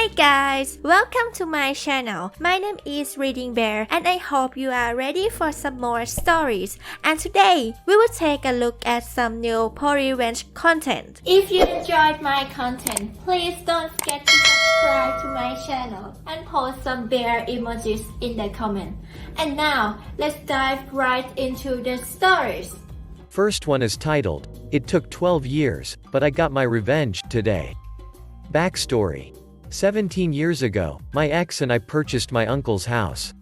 Hi guys, welcome to my channel. My name is Reading Bear and I hope you are ready for some more stories. And today, we will take a look at some new revenge content. If you enjoyed my content, please don't forget to subscribe to my channel and post some bear emojis in the comment. And now, let's dive right into the stories. First one is titled, "It took 12 years, but I got my revenge today." Backstory. 17 years ago, my ex and I purchased my uncle's house.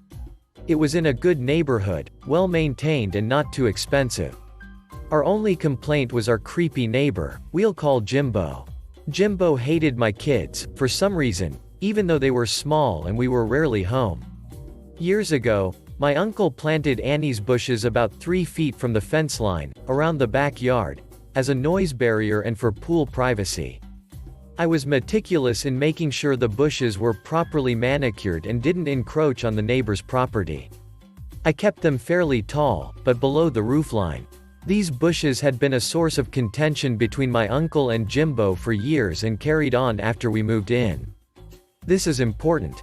It was in a good neighborhood, well maintained and not too expensive. Our only complaint was our creepy neighbor, we'll call Jimbo. Jimbo hated my kids, for some reason, even though they were small and we were rarely home. Years ago, my uncle planted anise bushes about 3 feet from the fence line, around the backyard, as a noise barrier and for pool privacy. I was meticulous in making sure the bushes were properly manicured and didn't encroach on the neighbor's property. I kept them fairly tall, but below the roofline. These bushes had been a source of contention between my uncle and Jimbo for years and carried on after we moved in. This is important.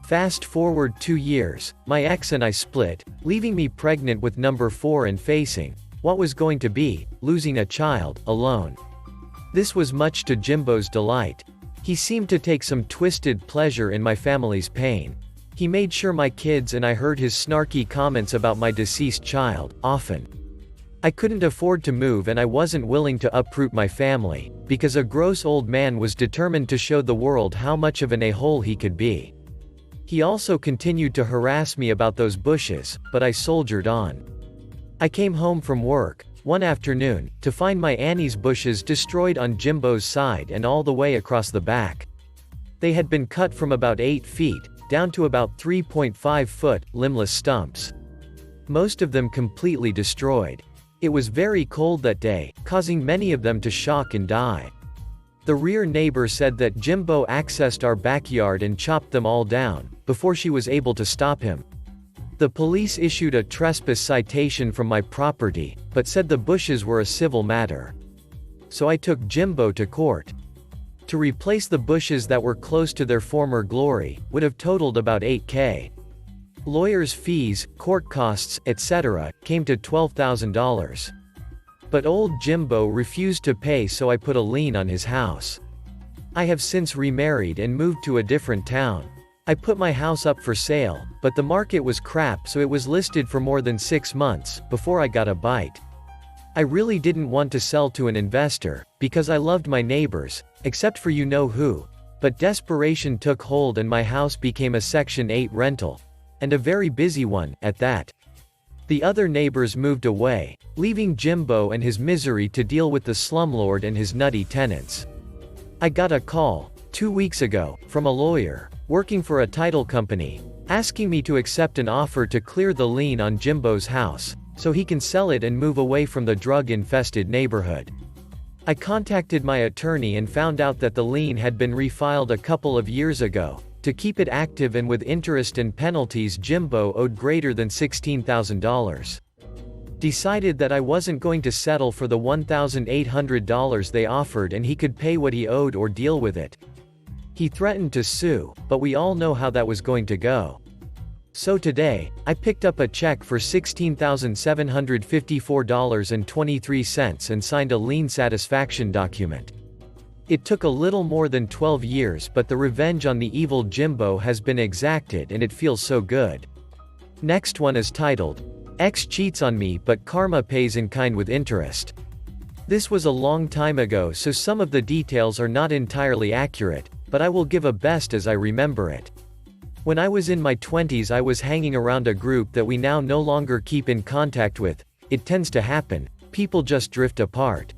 Fast forward 2 years, my ex and I split, leaving me pregnant with number 4 and facing what was going to be losing a child alone. This was much to Jimbo's delight. He seemed to take some twisted pleasure in my family's pain. He made sure my kids and I heard his snarky comments about my deceased child, often. I couldn't afford to move and I wasn't willing to uproot my family, because a gross old man was determined to show the world how much of an a-hole he could be. He also continued to harass me about those bushes, but I soldiered on. I came home from work, one afternoon, to find my anise bushes destroyed on Jimbo's side and all the way across the back. They had been cut from about 8 feet, down to about 3.5 foot, limbless stumps. Most of them completely destroyed. It was very cold that day, causing many of them to shock and die. The rear neighbor said that Jimbo accessed our backyard and chopped them all down, before she was able to stop him. The police issued a trespass citation from my property, but said the bushes were a civil matter. So I took Jimbo to court. To replace the bushes that were close to their former glory, would have totaled about $8,000. Lawyers' fees, court costs, etc., came to $12,000. But old Jimbo refused to pay, so I put a lien on his house. I have since remarried and moved to a different town. I put my house up for sale, but the market was crap, so it was listed for more than 6 months, before I got a bite. I really didn't want to sell to an investor, because I loved my neighbors, except for you-know-who. But desperation took hold and my house became a Section 8 rental. And a very busy one, at that. The other neighbors moved away, leaving Jimbo and his misery to deal with the slumlord and his nutty tenants. I got a call, 2 weeks ago, from a lawyer, working for a title company, asking me to accept an offer to clear the lien on Jimbo's house, so he can sell it and move away from the drug-infested neighborhood. I contacted my attorney and found out that the lien had been refiled a couple of years ago. To keep it active and with interest and penalties, Jimbo owed greater than $16,000. Decided that I wasn't going to settle for the $1,800 they offered and he could pay what he owed or deal with it. He threatened to sue, but we all know how that was going to go. So today, I picked up a check for $16,754.23 and signed a lien satisfaction document. It took a little more than 12 years, but the revenge on the evil Jimbo has been exacted and it feels so good. Next one is titled, "Ex cheats on me but karma pays in kind with interest." This was a long time ago, so some of the details are not entirely accurate, but I will give a best as I remember it. When I was in my 20s, I was hanging around a group that we now no longer keep in contact with. It tends to happen. People just drift apart.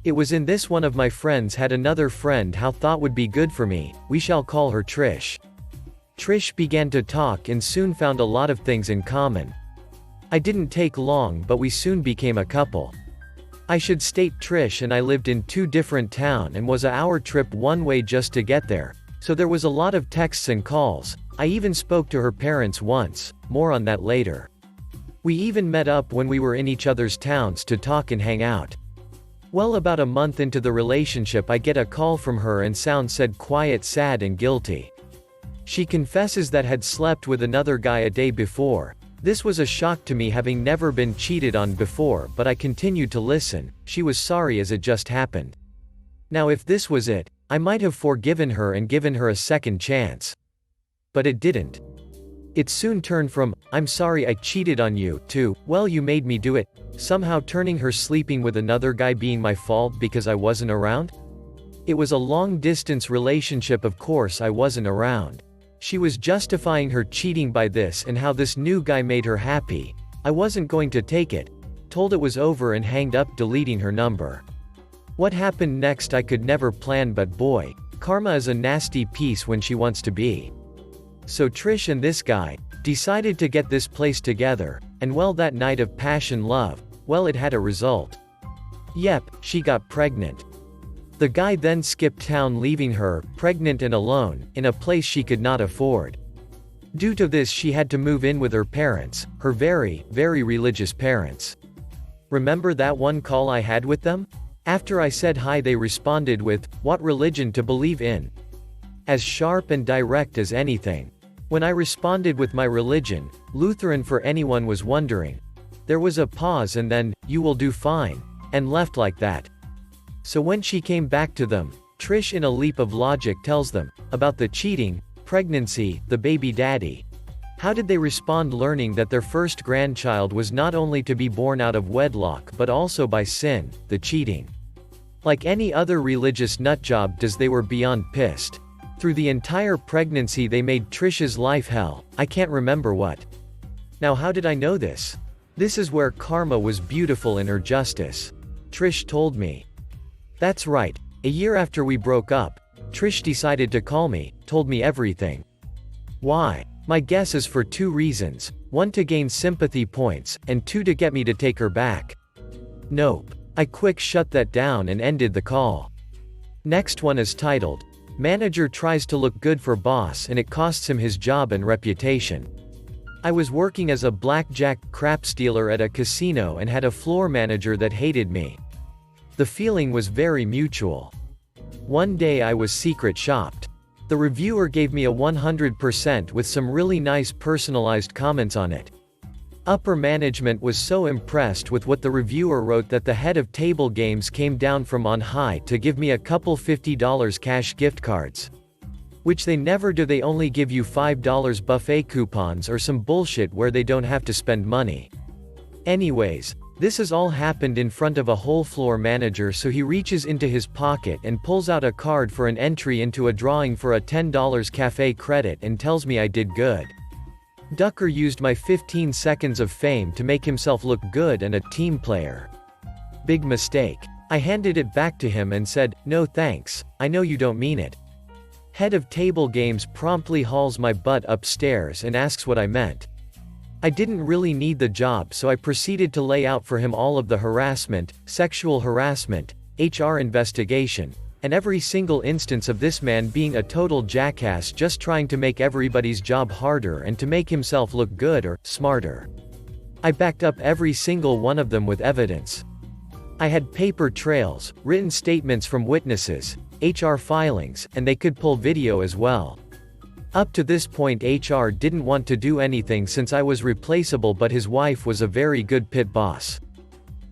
It was in this one of my friends had another friend how thought would be good for me, we shall call her Trish. Trish began to talk and soon found a lot of things in common. I didn't take long, but we soon became a couple. I should state Trish and I lived in 2 different towns and was a hour trip one way just to get there, so there was a lot of texts and calls. I even spoke to her parents once, more on that later. We even met up when we were in each other's towns to talk and hang out. Well, about a month into the relationship I get a call from her and said quiet, sad and guilty. She confesses that had slept with another guy a day before. This was a shock to me, having never been cheated on before, but I continued to listen. She was sorry as it just happened. Now if this was it, I might have forgiven her and given her a second chance. But it didn't. It soon turned from, "I'm sorry I cheated on you," to, "Well, you made me do it," somehow turning her sleeping with another guy being my fault because I wasn't around. It was a long-distance relationship, of course I wasn't around. She was justifying her cheating by this and how this new guy made her happy. I wasn't going to take it, told it was over and hanged up, deleting her number. What happened next I could never plan, but boy, karma is a nasty piece when she wants to be. So Trish and this guy decided to get this place together, and well, that night of passion love, well, it had a result. Yep, she got pregnant. The guy then skipped town, leaving her, pregnant and alone, in a place she could not afford. Due to this she had to move in with her parents, her very, very religious parents. Remember that one call I had with them? After I said hi they responded with, "What religion to believe in?" As sharp and direct as anything. When I responded with my religion, Lutheran for anyone was wondering. There was a pause and then, "You will do fine," and left like that. So when she came back to them, Trish in a leap of logic tells them about the cheating, pregnancy, the baby daddy. How did they respond learning that their first grandchild was not only to be born out of wedlock but also by sin, the cheating? Like any other religious nutjob does, they were beyond pissed. Through the entire pregnancy they made Trish's life hell, I can't remember what. Now how did I know this? This is where karma was beautiful in her justice. Trish told me. That's right, a year after we broke up, Trish decided to call me, told me everything. Why? My guess is for two reasons, one to gain sympathy points, and two to get me to take her back. Nope. I quick shut that down and ended the call. Next one is titled, Manager Tries to Look Good for Boss and It Costs Him His Job and Reputation. I was working as a blackjack crap stealer at a casino and had a floor manager that hated me. The feeling was very mutual. One day I was secret shopped. The reviewer gave me a 100% with some really nice personalized comments on it. Upper management was so impressed with what the reviewer wrote that the head of table games came down from on high to give me a couple $50 cash gift cards. Which they never do, they only give you $5 buffet coupons or some bullshit where they don't have to spend money. Anyways, this has all happened in front of a whole floor manager, so he reaches into his pocket and pulls out a card for an entry into a drawing for a $10 cafe credit and tells me I did good. Ducker used my 15 seconds of fame to make himself look good and a team player. Big mistake. I handed it back to him and said, "No thanks, I know you don't mean it." Head of table games promptly hauls my butt upstairs and asks what I meant. I didn't really need the job, so I proceeded to lay out for him all of the harassment, sexual harassment, HR investigation, and every single instance of this man being a total jackass just trying to make everybody's job harder and to make himself look good or smarter. I backed up every single one of them with evidence. I had paper trails, written statements from witnesses, HR filings, and they could pull video as well. Up to this point HR didn't want to do anything since I was replaceable, but his wife was a very good pit boss.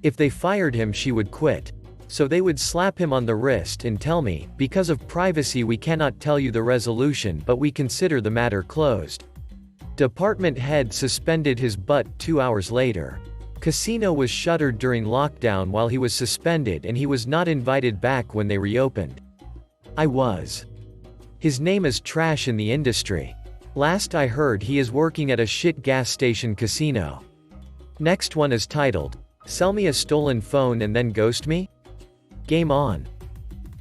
If they fired him she would quit. So they would slap him on the wrist and tell me, "Because of privacy we cannot tell you the resolution, but we consider the matter closed." Department head suspended his butt 2 hours later. Casino was shuttered during lockdown while he was suspended and he was not invited back when they reopened. I was. His name is trash in the industry. Last I heard he is working at a shit gas station casino. Next one is titled, Sell Me a Stolen Phone and Then Ghost Me? Game on.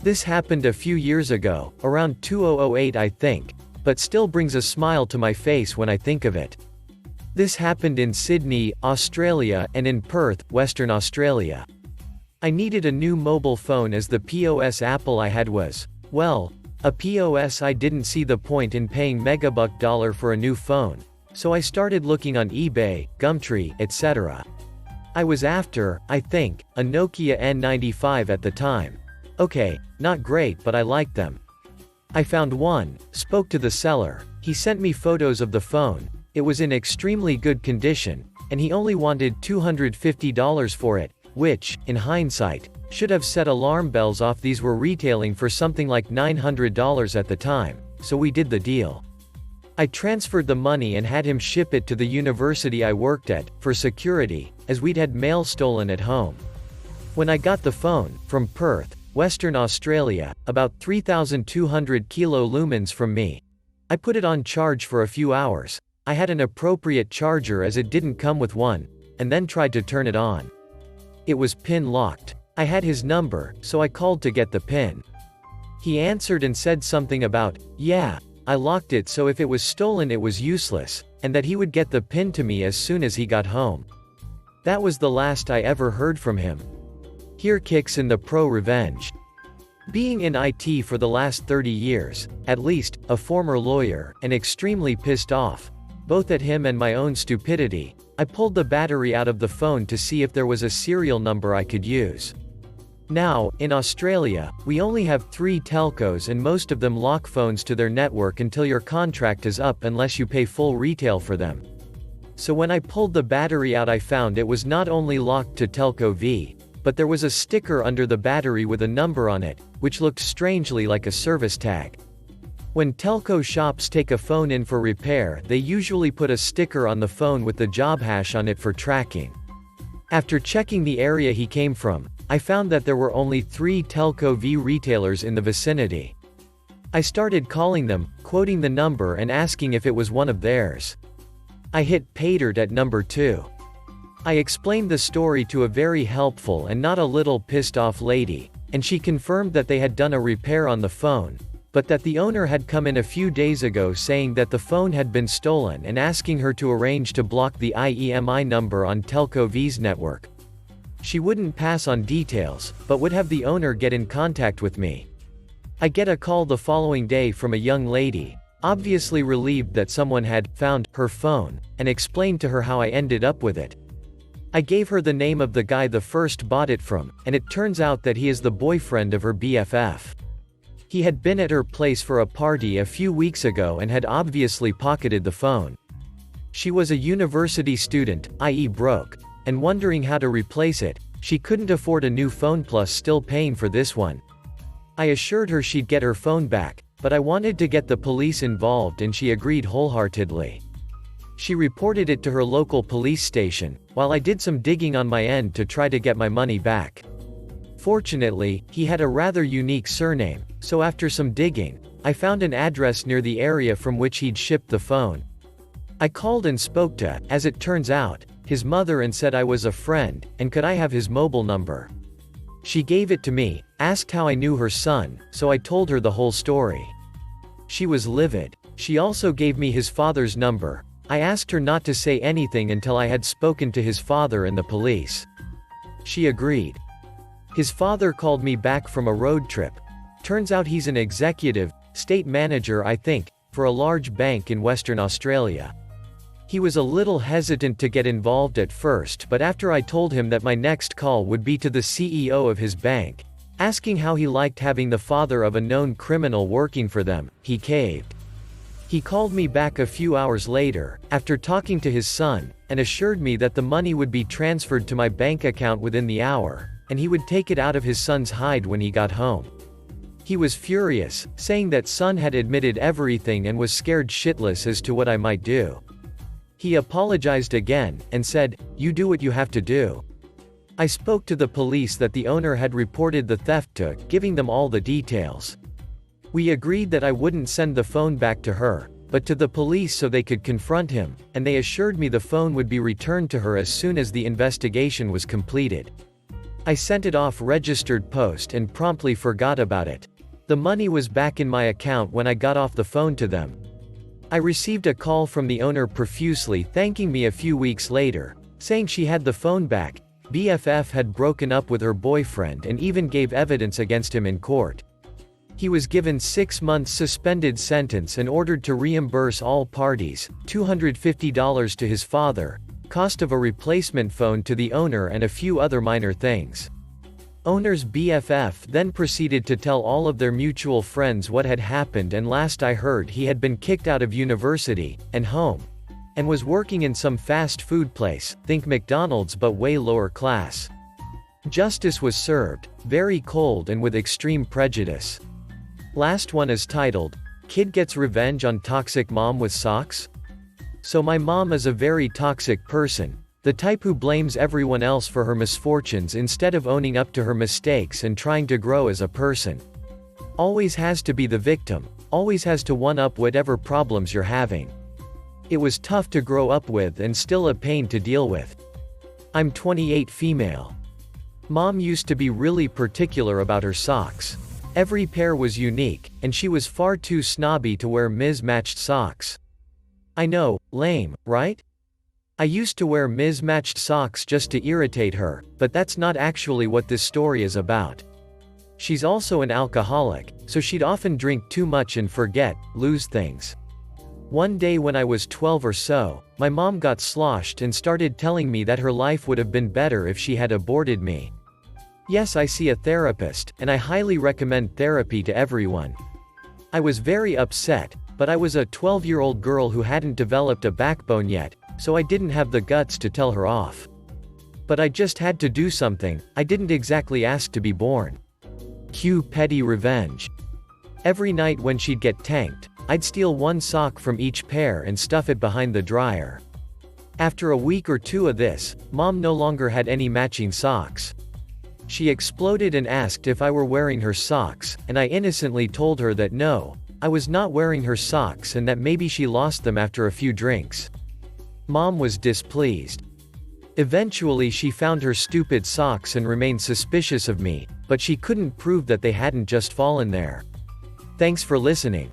This happened a few years ago, around 2008 I think, but still brings a smile to my face when I think of it. This happened in Sydney, Australia, and in Perth, Western Australia. I needed a new mobile phone as the POS Apple I had was, well, a POS. I didn't see the point in paying megabuck dollar for a new phone, so I started looking on eBay, Gumtree, etc. I was after, I think, a Nokia N95 at the time. Okay, not great, but I liked them. I found one, spoke to the seller, he sent me photos of the phone, it was in extremely good condition, and he only wanted $250 for it, which, in hindsight, should have set alarm bells off. These were retailing for something like $900 at the time, so we did the deal. I transferred the money and had him ship it to the university I worked at, for security, as we'd had mail stolen at home. When I got the phone, from Perth, Western Australia, about 3,200 kilolumens from me, I put it on charge for a few hours. I had an appropriate charger as it didn't come with one, and then tried to turn it on. It was pin locked. I had his number, so I called to get the pin. He answered and said something about, yeah, I locked it so if it was stolen it was useless, and that he would get the pin to me as soon as he got home. That was the last I ever heard from him. Here kicks in the pro revenge. Being in IT for the last 30 years, at least, a former lawyer, and extremely pissed off, both at him and my own stupidity, I pulled the battery out of the phone to see if there was a serial number I could use. Now, in Australia, we only have 3 telcos and most of them lock phones to their network until your contract is up unless you pay full retail for them. So when I pulled the battery out I found it was not only locked to Telco V, but there was a sticker under the battery with a number on it, which looked strangely like a service tag. When telco shops take a phone in for repair, they usually put a sticker on the phone with the job hash on it for tracking. After checking the area he came from, I found that there were only 3 Telco V retailers in the vicinity. I started calling them, quoting the number and asking if it was one of theirs. I hit pay dirt at number 2. I explained the story to a very helpful and not a little pissed off lady, and she confirmed that they had done a repair on the phone, but that the owner had come in a few days ago saying that the phone had been stolen and asking her to arrange to block the IEMI number on Telco V's network. She wouldn't pass on details, but would have the owner get in contact with me. I get a call the following day from a young lady, obviously relieved that someone had found her phone, and explained to her how I ended up with it. I gave her the name of the guy the first bought it from, and it turns out that he is the boyfriend of her BFF. He had been at her place for a party a few weeks ago and had obviously pocketed the phone. She was a university student, i.e. broke, and wondering how to replace it. She couldn't afford a new phone plus still paying for this one. I assured her she'd get her phone back, but I wanted to get the police involved and she agreed wholeheartedly. She reported it to her local police station, while I did some digging on my end to try to get my money back. Fortunately, he had a rather unique surname, so after some digging, I found an address near the area from which he'd shipped the phone. I called and spoke to, as it turns out, his mother and said I was a friend, and could I have his mobile number. She gave it to me, asked how I knew her son, so I told her the whole story. She was livid. She also gave me his father's number. I asked her not to say anything until I had spoken to his father and the police. She agreed. His father called me back from a road trip. Turns out he's an executive, state manager I think, for a large bank in Western Australia. He was a little hesitant to get involved at first, but after I told him that my next call would be to the CEO of his bank, asking how he liked having the father of a known criminal working for them, he caved. He called me back a few hours later, after talking to his son, and assured me that the money would be transferred to my bank account within the hour, and he would take it out of his son's hide when he got home. He was furious, saying that son had admitted everything and was scared shitless as to what I might do. He apologized again, and said, "You do what you have to do." I spoke to the police that the owner had reported the theft to, giving them all the details. We agreed that I wouldn't send the phone back to her, but to the police so they could confront him, and they assured me the phone would be returned to her as soon as the investigation was completed. I sent it off registered post and promptly forgot about it. The money was back in my account when I got off the phone to them. I received a call from the owner profusely thanking me a few weeks later, saying she had the phone back, BFF had broken up with her boyfriend and even gave evidence against him in court. He was given 6 months suspended sentence and ordered to reimburse all parties, $250 to his father, cost of a replacement phone to the owner and a few other minor things. Owner's BFF then proceeded to tell all of their mutual friends what had happened, and last I heard he had been kicked out of university, and home. And was working in some fast food place, think McDonald's but way lower class. Justice was served, very cold and with extreme prejudice. Last one is titled, Kid Gets Revenge on Toxic Mom with Socks? So my mom is a very toxic person, the type who blames everyone else for her misfortunes instead of owning up to her mistakes and trying to grow as a person. Always has to be the victim, always has to one-up whatever problems you're having. It was tough to grow up with and still a pain to deal with. I'm 28, female. Mom used to be really particular about her socks. Every pair was unique, and she was far too snobby to wear mismatched socks. I know, lame, right? I used to wear mismatched socks just to irritate her, but that's not actually what this story is about. She's also an alcoholic, so she'd often drink too much and forget, lose things. One day when I was 12 or so, my mom got sloshed and started telling me that her life would have been better if she had aborted me. Yes, I see a therapist, and I highly recommend therapy to everyone. I was very upset, but I was a 12-year-old girl who hadn't developed a backbone yet, so I didn't have the guts to tell her off. But I just had to do something, I didn't exactly ask to be born. Cue petty revenge. Every night when she'd get tanked, I'd steal one sock from each pair and stuff it behind the dryer. After a week or two of this, Mom no longer had any matching socks. She exploded and asked if I were wearing her socks, and I innocently told her that no, I was not wearing her socks and that maybe she lost them after a few drinks. Mom was displeased. Eventually she found her stupid socks and remained suspicious of me, but she couldn't prove that they hadn't just fallen there. Thanks for listening.